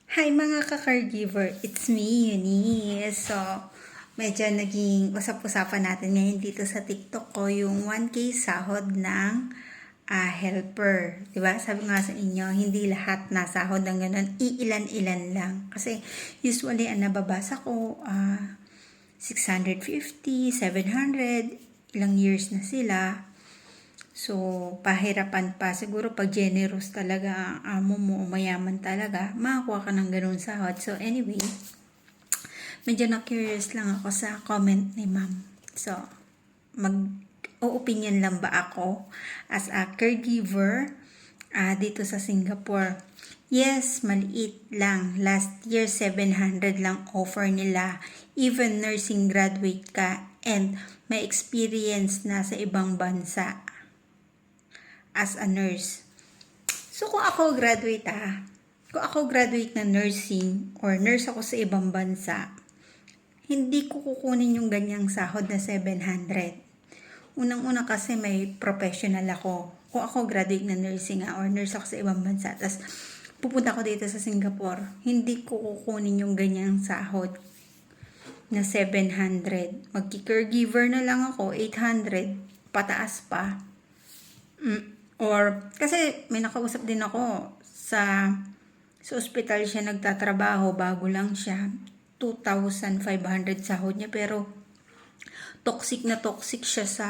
Hi mga ka-caregiver, it's me, Eunice. So, medyo naging usap-usapan natin ngayon dito sa TikTok ko yung 1K sahod ng helper. Diba? Sabi nga sa inyo, hindi lahat nasahod ng ganun, iilan-ilan lang. Kasi usually ang nababasa ko, 650, 700, ilang years na sila. So, pahirapan pa. Siguro pag generous talaga ang amo mo, mayaman talaga, makakuha ka ng ganun sahod. So, anyway, medyo na-curious lang ako sa comment ni ma'am. So, mag-o-opinion lang ba ako as a caregiver dito sa Singapore? Yes, maliit lang. Last year, 700 lang offer nila. Even nursing graduate ka and may experience na sa ibang bansa as a nurse. So, kung ako graduate na nursing or nurse ako sa ibang bansa, hindi ko kukunin yung ganyang sahod na 700. Unang-una kasi may professional ako. Kung ako graduate na nursing or nurse ako sa ibang bansa, tapos pupunta ko dito sa Singapore, hindi ko kukunin yung ganyang sahod na 700. Magki-caregiver na lang ako, 800, pataas pa. Or, kasi may nakausap din ako sa ospital siya nagtatrabaho, bago lang siya, 2,500 sahod niya, pero toxic na toxic siya sa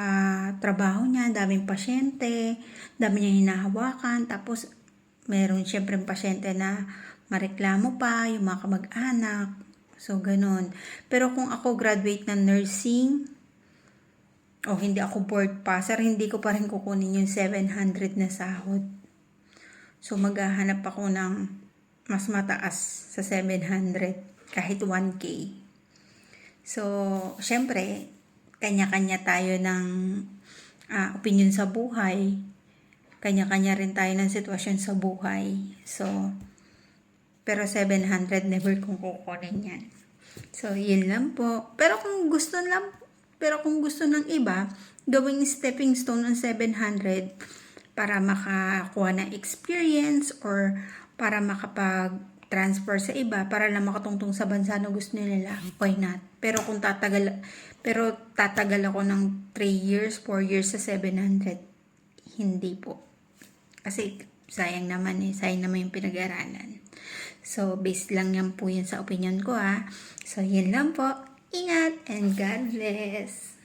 trabaho niya, daming pasyente, dami niya hinahawakan, tapos meron siyempre pasyente na mareklamo pa, yung mga kamag-anak, so ganun. Pero kung ako graduate ng nursing, hindi ako board passer, hindi ko pa rin kukunin yung 700 na sahod. So, maghahanap ako ng mas mataas sa 700, kahit 1K. So, syempre, kanya-kanya tayo ng opinion sa buhay. Kanya-kanya rin tayo ng sitwasyon sa buhay. So, pero 700, never kong kukunin yan. So, yun lang po. Pero kung gusto ng iba, gawing stepping stone ng 700 para makakuha ng experience or para makapag-transfer sa iba, para lang makatungtong sa bansa na gusto nila, why not? Pero tatagal ako ng 3 years, 4 years sa 700, hindi po. Kasi sayang naman yung pinag-aralan. So, based lang yan po yun sa opinion ko So, yun lang po. Ingat and God bless.